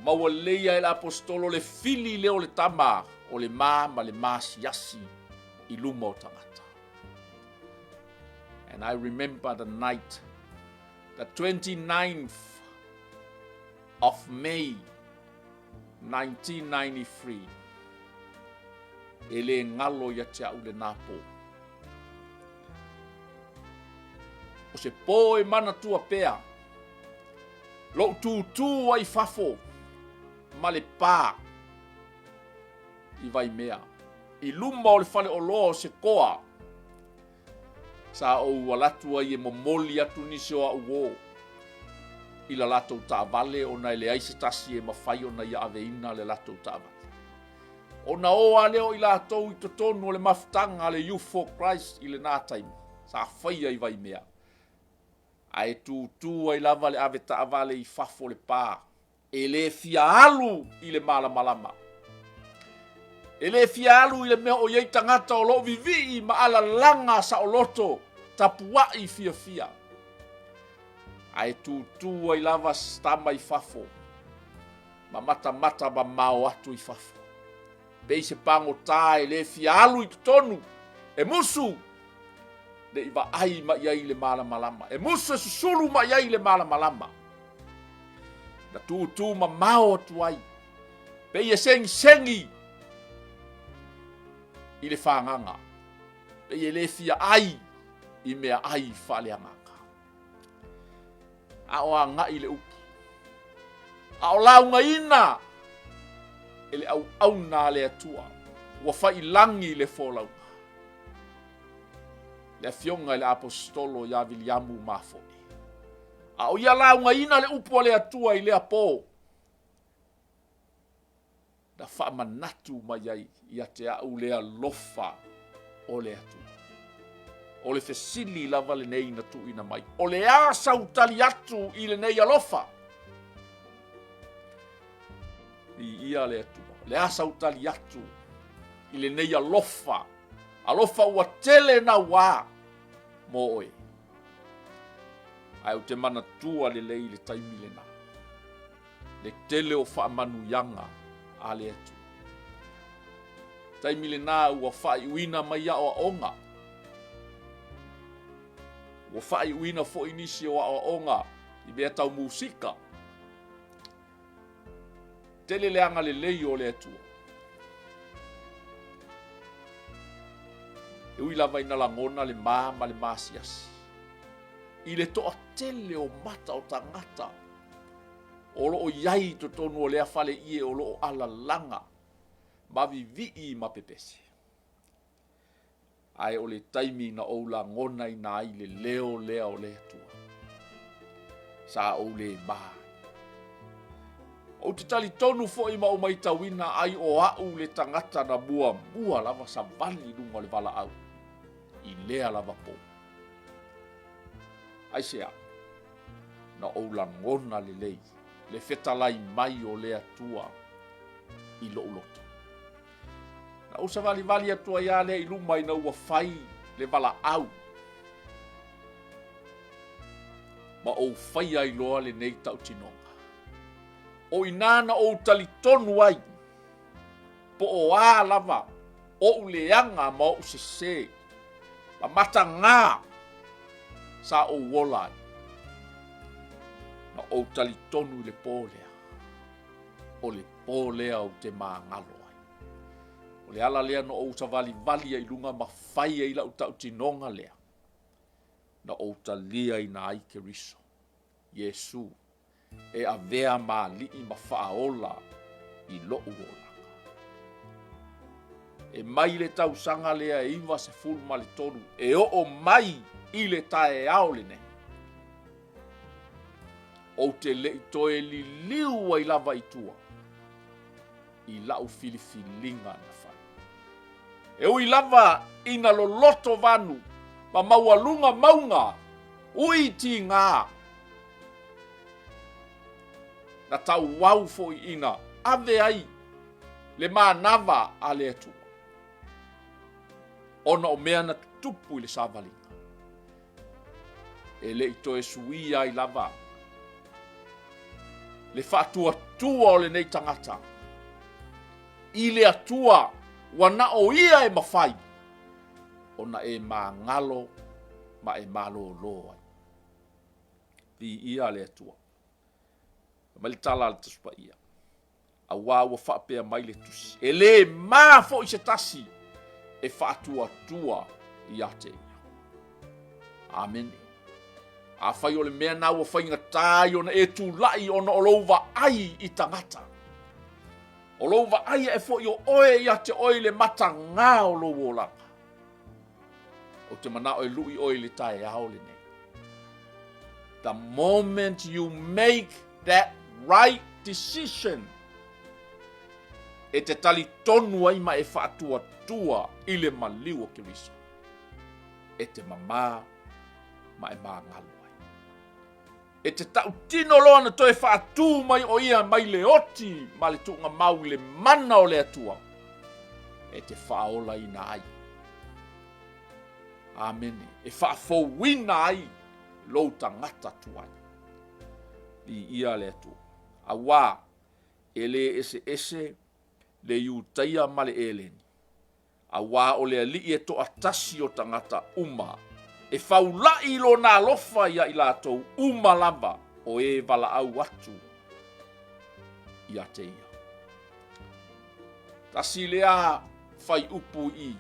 Maua leia e la apostolo le fili leo le tama o le mā ma le mā siasi i luma o tangata. And I remember the night, the 29th of May, 1993. E le ngalo ia te au le nāpō. O se pō e mana tua pēa, lo tūtū ai fafo, ma le pā i vai mea. I luma o le whale o loa se koa. Sa o walatu ai e momoli atu nisi o au i la latou tāwale o na le aise tasi e mawhai o na ia aveina le latou tāwale. O na oa leo i latou i totonu o le mafutanga le Youth for Christ i le nā taimi. Sa whaia i vai mea. A e tūtū ai lava le ave tāwale i fafo le pā. E le fia alu i le malamalama. E le fia alu i le mea o iei tangata o lo vivi ma ala langa sa o loto tapua i fia. A e tūtū ai lava stama i fafo. Ma mata ma mao atu i fafo. Pei se pango tā e le fia alu i tutonu. E musu. Le iwa ai ma iai le malamalama. E musu e susulu ma iai le malamalama. Na tūtū ma mao atu ai. Pei e sengi. I le whanganga. Pei e le fia ai. I mea ai whaleanganga. A o anga i le upu. A o launga ina. E le au nā le atua. Ua whai langi le wholaunga. Le fionga i le apostolo ia Viliamu mafoi. A o ia launga ina le upu le atua i le apo. Da wha manatu mai ai ia te au lea lofa o le atua. O le fesili lava le nei na tu ina mai. O le asa utali atu i le nei alofa. I ia le atua. Le asa utali atu i le nei alofa. Alofa ua tele na wā mo oe. Ai o te mana tua le lei le taimi le na. Le tele o wha manu yanga a le atu. Taimi le na ua wha i uina mai a o onga. Ua wha i uina fo inisi o a onga i bea tau musika. Tele leanga le lei o le atua. E ui lava ina langona le ma le masiasi. I le toa tele o mata o tangata. O lo o iai to tonu o lea fale ie o lo o ala langa. Ma vivii ma pepese. Ai o le taimi na o la ngona i na i le leo lea o le atua. Sa o le maa. O te tali tonu fo ima o mai tawina ai o au le tangata na mua lava sa vali lunga le vala au. I lea lava po. Ai sea. Na o la ngona le lei. Le fetalai mai o lea tua. I lo loto. Na o sa vali atua ia lea i luma i na ua fai le vala au. Ma o fai ai loa le nei tau tinonga. O inana o talitonu ai. Po o a lava. O uleanga ma o se. Ma mata ngā. Sa o wolai. Na o talitonu le pōlea. o le pō lea o te māngalo ai. O le ala lea no o ta vali ai lunga mawhai ai la uta utinonga lea. Na o ta lia i na ai Keriso. Yesu e a vea mā lii ma whaola i loo ola. E mai le tau sanga lea e iwa se fulu ma le tonu. E o mai i le tae ao le ne. O te le toe li liu ai lava i tua. I lau filifilinga na whai. E ui lava ina lo loto vanu. Ma maualunga maunga. Ui ti ngā. Na tau wau fo ina. Ave ai. Le mā nava a le atua. Ona o mea na tupu i le savalinga. E le ito e suia i lava. Le whaatua tua o le nei tangata. I le atua wana o ia e mawhai. Ona e mā ngalo ma e malo loa. Di ia le atua. Ma le tala le taspa ia. A wawa whaapea mai le tusi. E le mā fo i se tasi. E whaatua tua i ate ia. Amen. A whai o le mea nau a whainga tai ona e tū lai ona o louwa ai i tangata. O louwa ai e fo i o oe i ate oe le mata ngā o louwa o langa. O te mana o e lui oe le tae ao le nei. The moment you make that right decision, e te tali tonu ai ma e whaatua tua i le maliu o Keriso. E te mamā ma e mā ngalo ai. E te tau tino loa na toe whaatū mai o ia mai le oti ma le tunga mau le mana o le atua. E te whaola i na ai. Amen. E whaafowina ai lou tangata tuai. I ia le atua. A wā e le ese le iutaia ma le eleni. A wā o le ali e to atasi o tangata uma. E whaulai lo nā lofa ia i lātou uma lava o e wala au atu i ate ia. Tasi lea whai upu i.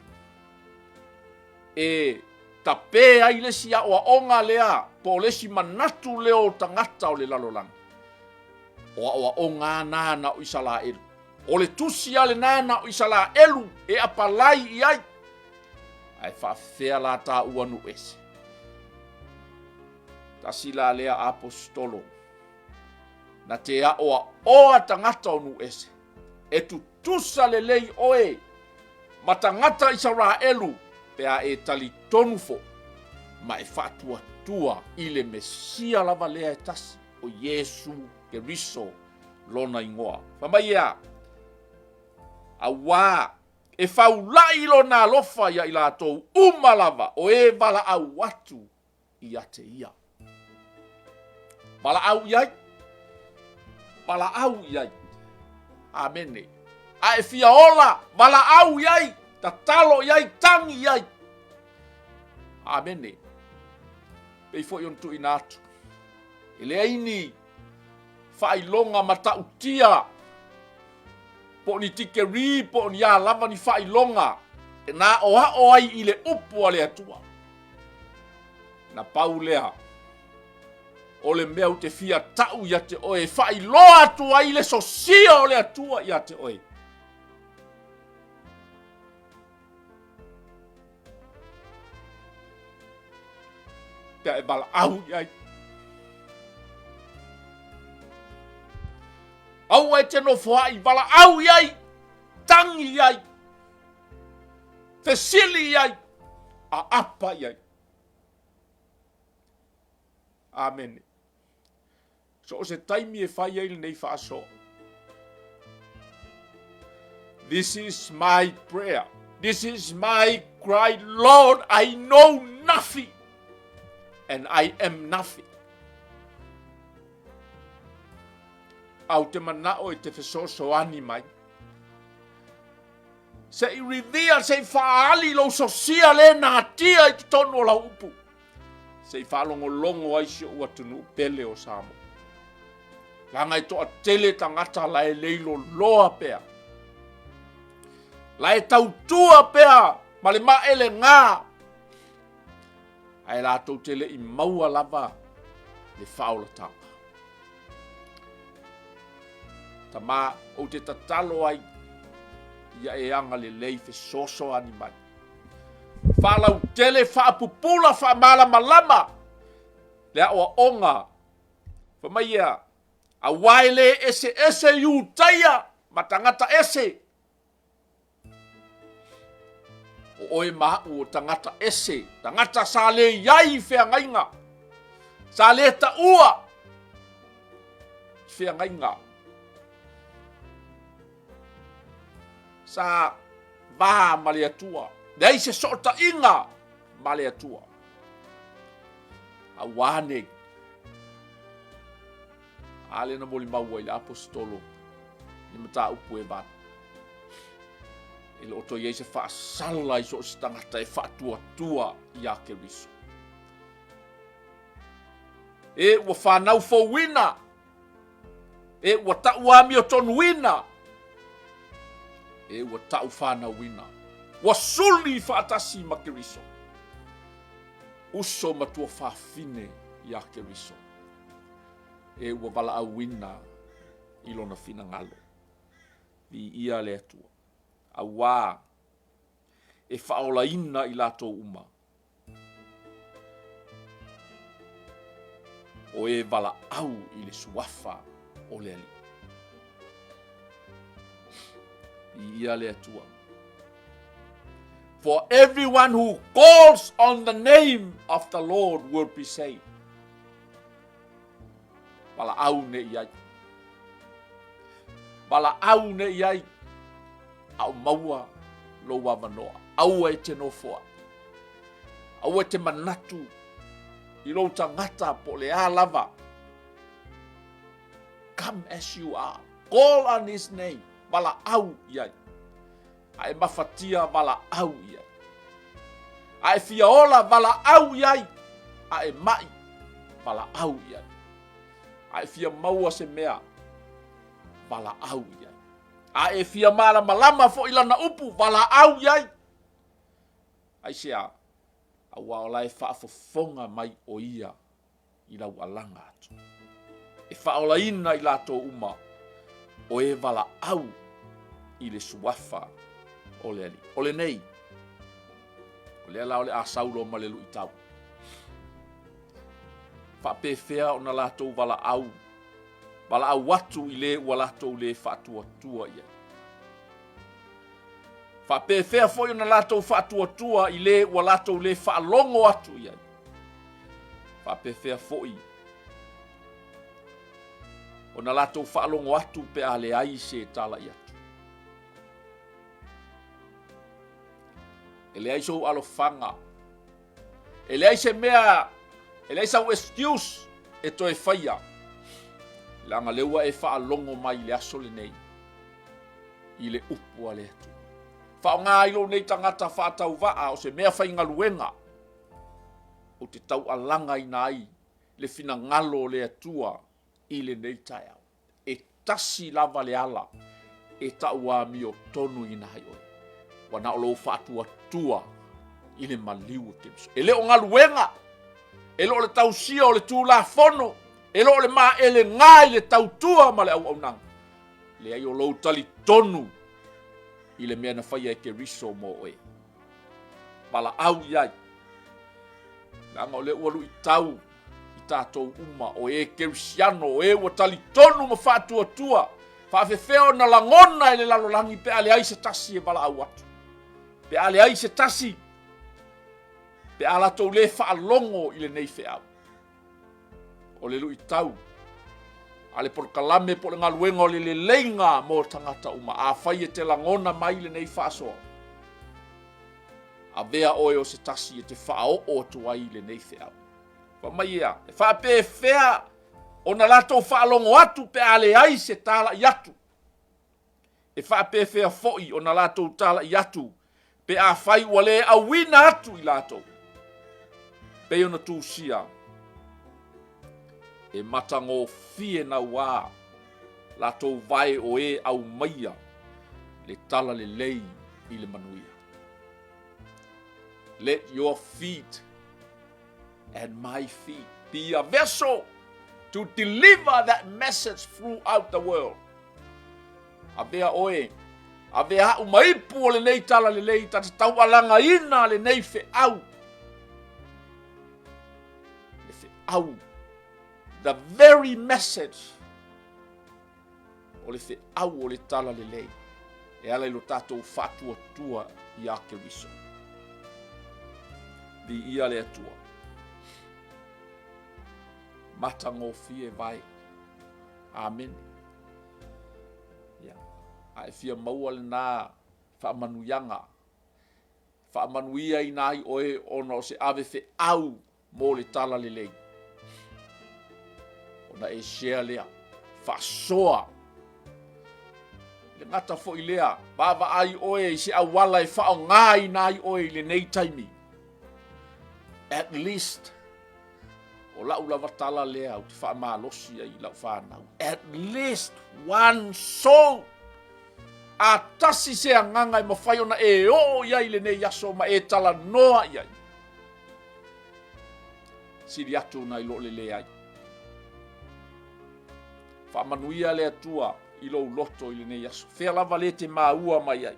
E tape ai lesi a oa onga lea po lesi manatu leo tangata o le lalolanga. Oa onga nāna o isala eru. O le tusi ale nana o isala elu e apalai i ai. Ai whaafea la tā uanu ese. Ta sila lea apostolo. Na te a oa tangata onu ese. E tu tusa le lei oe. Ma tangata isara elu. Pea e tali tonufo. Ma e whaatua tua i le mesia lava lea e tasi. O Yesu Keriso lona ingoa. Whamai ea. A wā, e whaulai lo nā lofa ia i lātou umalava o e wala au atu i ate ia. Wala au iai. Wala au iai. Amene. A e fia ola, wala au iai. Ta talo iai, tangi iai. Amene. Pei fo ion tu inatu. E le aini, whailonga mata utia. Po ni tike ri, po ni a lava ni whai longa. E nā o ai i le upu a le atua. Na pau lea. O le mea te fia tau i ate oe. Whai loa atua i le sosia o le atua i ate oe. Pea e bala au i ai. Au e te no fuai, wala au iai, tangi iai, fesili iai, a apa iai. Amen. So o se taimi e whai ai nei whaaso. This is my prayer. This is my cry. Lord, I know nothing. And I am nothing. Au te manao e te whesoso ani mai. Se i rivia, se i whaali lo sosia le nā tia i te tonu o la upu. Se i whaalongo longo ai si o atunu pele o Samo. Langa i toa tele tangata lai leilo loa pea. Lai tautua pea, ma le maele ngā. Ai lātou tele i maua lava le whaola tanga. Ta mā o te tatalo ai, ia e anga le lei fe soso ani mai. Whalau tele whaapupula whaamala malama. Lea oa onga. Whamaia. A waile ese yu taia. Matangata ese. O oe mahu o tangata ese. Tangata sa le iai whea ngainga. Sa le ta ua. Whea ngainga. Sa vaha male atua. Dei se sota inga male atua. A wane. Ale na moli maua i le apostolo. Ni mata upu e vana. Ele oto iei se wha sala i so si tangata e wha tua i a Keriso. E ua whanau fo wina. E ua tau ami o tonu wina. E ua tau whanau wina. Ua suli whaatasi ma Keriso. Uso matua whawhine i a Keriso. E ua wala au wina i lona fina ngalo. Vi ia le atua. A wā e whaola ina i lato uma. O e wala au i le suafa o le ali. Vi ia le atua. For everyone who calls on the name of the Lord will be saved. Wala au ne iai. Wala au ne iai. Au maua lo wawanoa. Au e te nofoa. Au e te manatu. I lo tangata po le a lava. Come as you are. Call on his name. Wala au iai. Ai mafatia wala au iai. Ai fiaola wala au iai. Ai mai wala au iai. Ai fia maua se mea wala au iai. A e fia mara malama fo ilana upu wala au iai. Ai sea a waolai whaafofonga mai o ia i lau alanga atu. E whaola ina i lato uma o e wala au i le suafa o le ali. O le nei. O le ala o le a saulo ma le lu i tau. Whapewhea o na lato wala au. Wala au watu i le ua lato le whaatua tua ia. Whapewhea foi o na lato whaatua tua i le ua lato le whaalongo atu ia. Whapewhea foi. O na lato whaalongo atu pe a le ai se tala i atu. E le ai sou alofanga. E le ai se mea. E le ai sau excuse e toe whaia. Langa leua e whaalongo mai le aso le nei. I le upua le atu. Whao ngā ilo nei tangata whaatau waa o se mea whainga luenga. O te tau alanga i nai. Le fina ngalo le atua i le nei tai au. E tasi lava le ala. E tau a mi o tonu i nai oi. Wana o lo whaatua tua i le maliu Keriso. E leo ngā luenga. E lo le tau sia o le tū la fono. E lo le maa ele ngai le tautua ma le au nang. Le ai o lou tali tonu. I le mea na whaia e Keriso mo oe. Pala au iai. Langa o le ualu i tau. I tātou uma o e Kerisiano. O e ua tali tonu ma whaatua tua. Whaafewheo na langona e le lalolangi. Pe ale ai se tasi e pala au atu. Pe ale ai se tasi. Pe ala tau le whaalongo i le nei wheau. O le lui tau. Ale por kalame po le ngaluenga o le leinga mo tangata uma. A whai e te langona mai le nei whaasoa. A vea oe o se tasi e te whao o tuai le nei wheau. Wa mai ea. E whape whea o na lato whaalongo atu pe ale ai se tala i atu. E whape whea foi o na lato tala i atu. Pe a whai ua le a wina atu i lato. Pe ona tūsia. E matango fie na wā la tō vai o e au maia le tala le lei i le manuia. Let your feet and my feet be a vessel to deliver that message throughout the world. Avea oe, avea umaipu o le nei tala le lei, tata tau alanga ina le nei fe au. Le fe au. The very message o le fe au o le tala le lei. E ala ilo tātou whatua tua i ake riso. Di ia le atua. Matango fie vai. Amen. Ai fia maua le nā whaamanuyanga. Whaamanuia i nai oe ono se ave fe au mō le tala le lei. Ona e share lea. Whasoa. Le ngata fo i lea. Bava ai oe i se awala e whao ngai nai oe le nei taimi. At least. O lau lava tala lea o te whaamalosi ai lau whanau. At least one soul. A tasi se anganga i mawhai ona e o iai le nei aso ma e tala noa iai. Siri atu na ilo le le ai. Whaamanuia le atua i lo loto i le nei aso. Whea lava le te maua mai ai.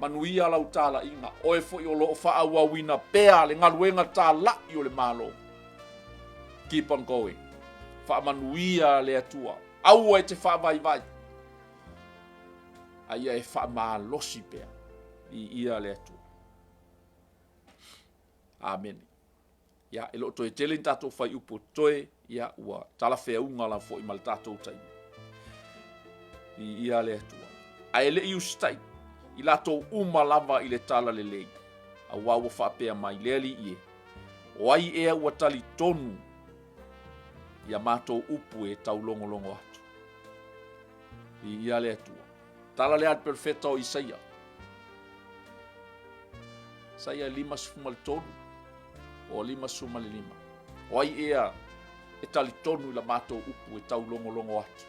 Manuia lau tala inga. Oe fo i o lo o wha wina pea le ngaluenga tā la i o le malo. Keep on going. Whaamanuia le atua. Aua e te wha vai vai. Aia e whaamalosi pea i ia le atua. Amen. Ia, e lo toe tele tatou whai upo toe, ia ua tala whea unga la fo i mal tatou tai. I ia le atua. A ele i ustai, i latou uma lava i le tala le lei. A wawa whapea mai leali ie. O ai ea ua tali tonu, ia mātou upu e tau longo longo atu. I ia le atua. Tala le at perfecta o Isaia. Isaia 5:5. O 5:5. O ai ea e tali tonu i la mātou upu e tau longo longo atu.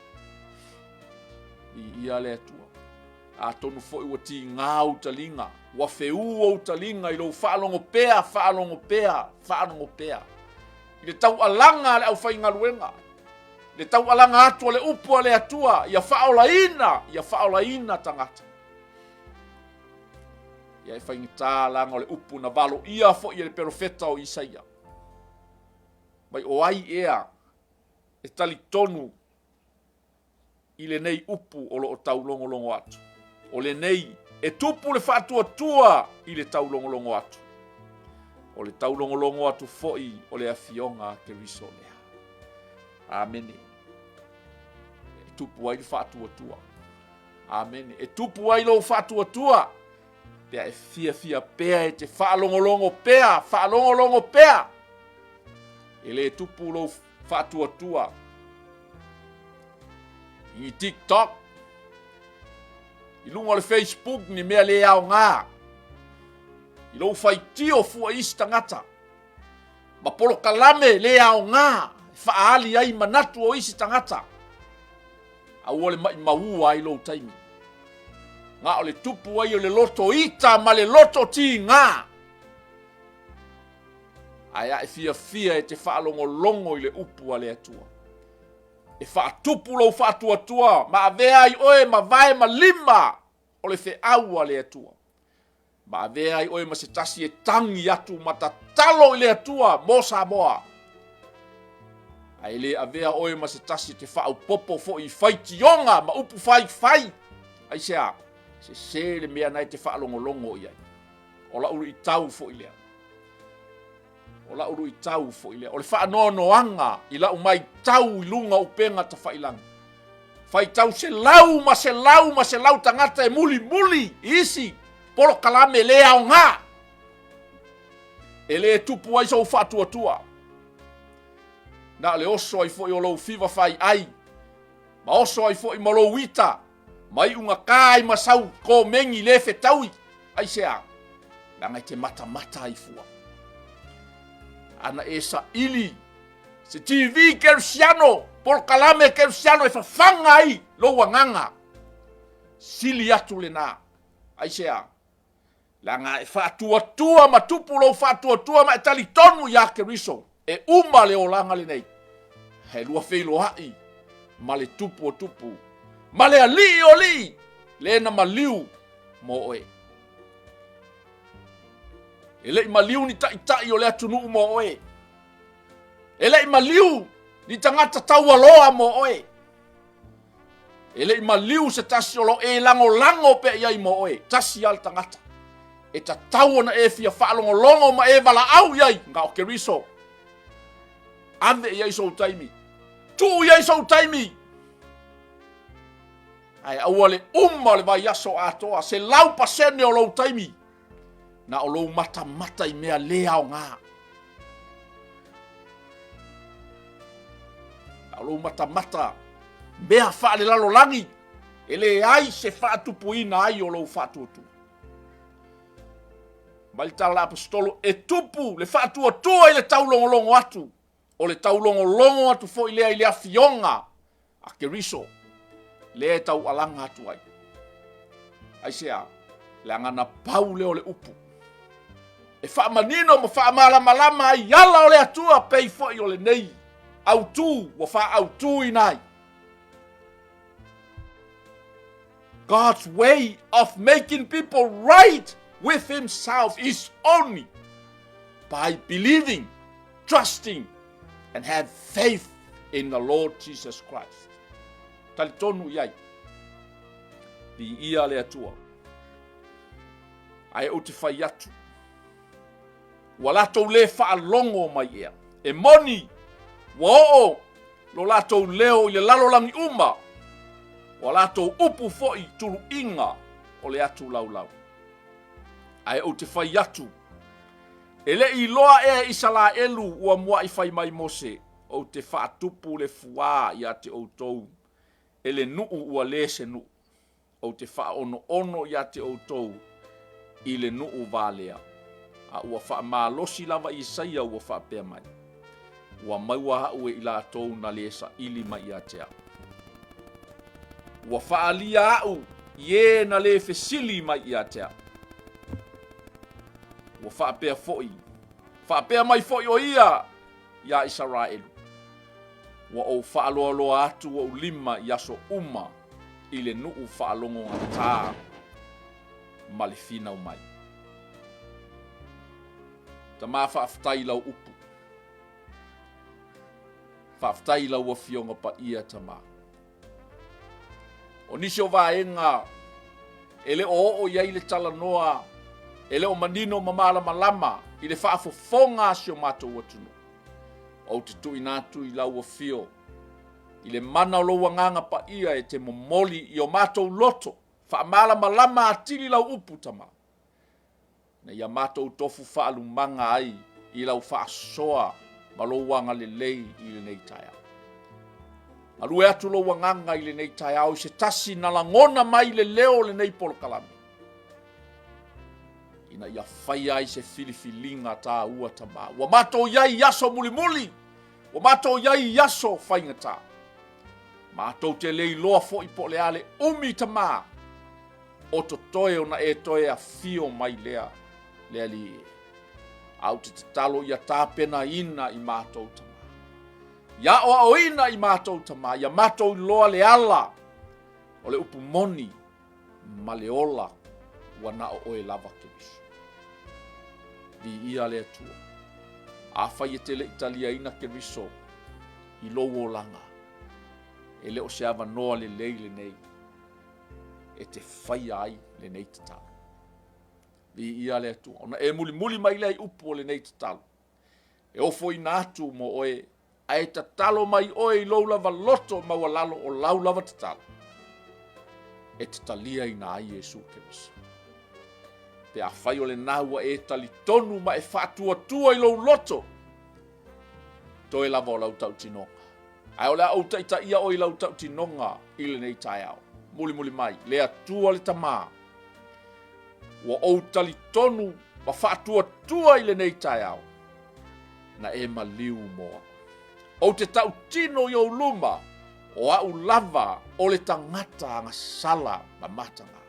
I ia le atua. A tonu fo i wati ngā utalinga. Wa feu o utalinga i lo whaalongo pea, whaalongo pea, whaalongo pea. I le tau alanga le au whainga luenga. Le tau alanga atua le upua le atua. Ia whaola ina tangata. Ia e whaingita langa o le upu na valo. Ia fo i le perofeta o Isaia. Mai o ai ea. E tali tonu. I le nei upu o lo o tau longo longo atu. O le nei. E tupu le whaatua tua. I le tau longo longo atu. O le tau longo longo atu fo i. O le afionga ke riso lea. Amen. E tupu ai le whaatua tua. Amen. E tupu ai lo whaatua tua. Pea e fia pea e te whaalongolongo pea. Whaalongolongo pea. E le tupu lo whaatua tua. I TikTok. I lunga le Facebook ni mea le au ngā. I lo whai tio fua isi tangata. Ma polo kalame le au ngā. Whaali ai manatu o isi tangata. A ole mai maua ai lo taimi. Ngā ole tupu ai o le loto ita ma le loto ti ngā. Aia e fia e te whaalongo longo i le upu a le atua. E whaatupu lo whaatuatua. Ma avea ai oe ma vai ma lima. O le wheau a le atua. Ma avea ai oe ma se tasi e tangi atu ma ta talo i le atua. Mo Samoa. Ai le avea oe ma se tasi te whaau popo fo i whaitionga ma upu whai. Ai sea, se le mea nai te whaalongo longo i ai. O la uru i tau fo i lea. O la uru i tau fo i lea. O le whaanoanoanga i la umai tau i lunga upenga ta whailang. Whai tau se lau ma se lau tangata e muli isi. Polo kalame lea o ngā. E le tupu ai sau whaatuatua. Na le oso ai fo i o lou fiva whai ai. Ma oso ai fo i malo wita. Mai unga kai masau ko mengi le fetaui. Ai sea. Nanga te mata ai fua. Ana esa ili. Se TV kersiano. Por kalame ke siano e fanga ai lo wanganga. Sili atu le na. Ai sea. Langa e tua ma tupu lo tua ma tali tonu ya ke riso. E uma le olanga le nei. He lua feilo hai. Ma le tupu o tupu. Ma le ali o li. Le na maliu mo oe. E le maliu ni tai o le atunu mo oe. E le maliu ni tangata taualoa mo oe. E le maliu se tasi o lo e lango pe iai mo oe. Tasi al tangata. E ta tau na e fia whaalongo longo ma e wala au iai. Nga o ke riso. Ame iai sou taimi. Tu iai sou taimi. Ai aua le le vai aso atoa. Se lau pasene o lou taimi. Na o lou mata i mea lea o ngā. Na o lou mata. Mea wha le lalo langi. Ele ai se wha tupuina ai o lou wha tuatu. Mai tala apostolo e tupu le wha tuatua i le taulongolongo atu. O le taulongolongo atu fo i lea i lea fionga. A ke riso. Le tau alanga atu ai. Ai sea. Le angana pau leo le upu. E wha manino mo wha malama ai yala o le atua pei fo i o le nei. Autu, wa wha autu i nai. God's way of making people right with himself is only by believing, trusting, and have faith in the Lord Jesus Christ. Talitonu iai. Di ia le atua. Ai o te whai atu. Walatou le whaalongo mai ea. E moni. Wa o. Lo latou leo i le lalolangi uma. Walatou upu foi turu inga. O le atu laulau. Ai o te whai atu. Ele i loa e isala elu ua mua i whai mai Mose. O te whaatupu le fuā i a te outou. Ele nuu ua le se nuu. O te whaono i a te outou. I le nuu vālea. A ua wha malosi lava i saia ua wha pēr mai. Ua maua haue i la tōu na lesa ili mai i a te au. Ua wha alia au i na le fesili mai i a te au. Ua wha pēr foi. Wha pēr mai foi o ia Israelu. Ua o wha aloa atu o lima i aso uma i le nuu wha alongo ngā ma le finau mai. Ta mā whaaftai lau upu. Whaaftai lau a fionga pa ia ta mā. O nisi o vaenga, ele o iai le tala noa, ele o manino mamala malama, i le whaafofonga si o mātou atunu. O te tui nātu i lau a fio, i le mana o loa nganga pa ia e te momoli i o mātou loto, whaamala malama atili lau upu ta mā. Na ia mātou tofu whaalumanga ai i lau whaasoa ma lo wanga le lei i le nei tai au. Alue atu lo wanganga i le nei tai au i se tasi na langona mai le leo le nei polo kalami. Ina ia whai ai se filifilinga tā ua tama. Wa mātou iai yaso muli. Wa mātou iai yaso whainga tā. Mātou te lei loa fo i po le ale umi tama. O to toe o na e toe a fio mai lea. Lea li au te talo ia tāpena ina i mātou tama. Ia o ina i mātou tama. Ia mātou loa le ala. O le upu moni. Ma le ola. Wana o oe lava ke visu. Di ia le atua. A whai e tele italia ina ke viso. I lowo langa. E leo se ava noa le leile nei. E te whai ai le nei te talo. Di ia le atua. Ona e muli mai lei upu o le nei te talo. E ofo i nātu mo oe. A e ta talo mai oe i lou lava loto maua lalo o lau lava te talo. E te talia i nā ai Jesu ke misa. Pe a whai o le nāua e tali tonu ma e whātua tua i lou loto. Toi lava o lau tau tinonga. Ai o le au taita ia o i lau tau tinonga i le nei tai au. Muli mai. Le atua le tamā. Wa o tali tonu ma whātua tua i le nei tai au. Na e maliu moa. o te tau tino i o luma, o au lava o le tangata anga sala ma matanga.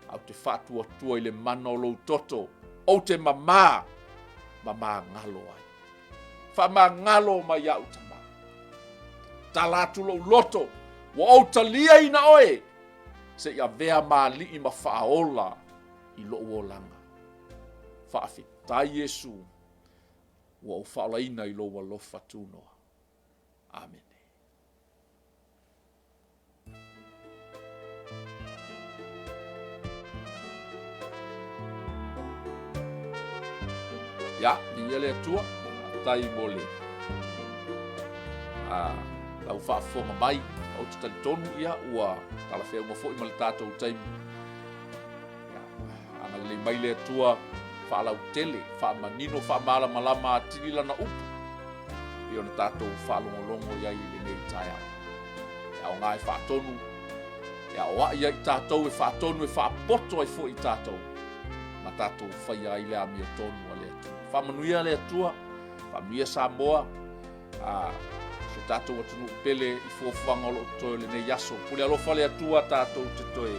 Au te whatua tua i le mana o lo toto, o te mama ngalo ai. Whama ngalo mai au tama. Talatu lo loto, wa o talia ina oe, se ia vea mali i ma whaola i lo uolanga. Whaafitai Yesu, wa o whaolaina i lo walofa tūnoa. Amen. Ya, ni ele atua, tai mole. Lau whaafonga mai, au te tali tonu ia, ua tala whea unga fo i mali tātou taimu. Anga le mai le atua, whaalau tele, whaamanino, whaamala malama atini lana upu. Io na tātou whaalongolongo iai le nei tai au. Ia o ngai whaatonu, ia o ai ai tātou e whaatonu e whaapoto ai fo i tātou. Ma tātou whai ai le ami o tonu a le atua. Whamanuia le atua, whamanuia Samoa, so tātou atunu pele i fuafuanga o lo toi le nei yaso. Pule alofa le atua tātou te toi.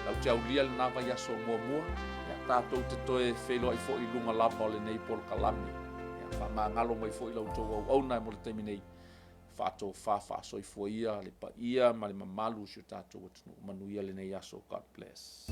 Lau te aulia le nawa yaso mua. Ia tātou te toi whelo i fo i lunga lapa o le nei pol kalami. Ia whamangalo mai fo i lau tau au nai mo le teimi nei. Whātou so i fo ia, le pa ia, ma le mamalu si o tātou atunu. Manuia le nei yaso. God bless.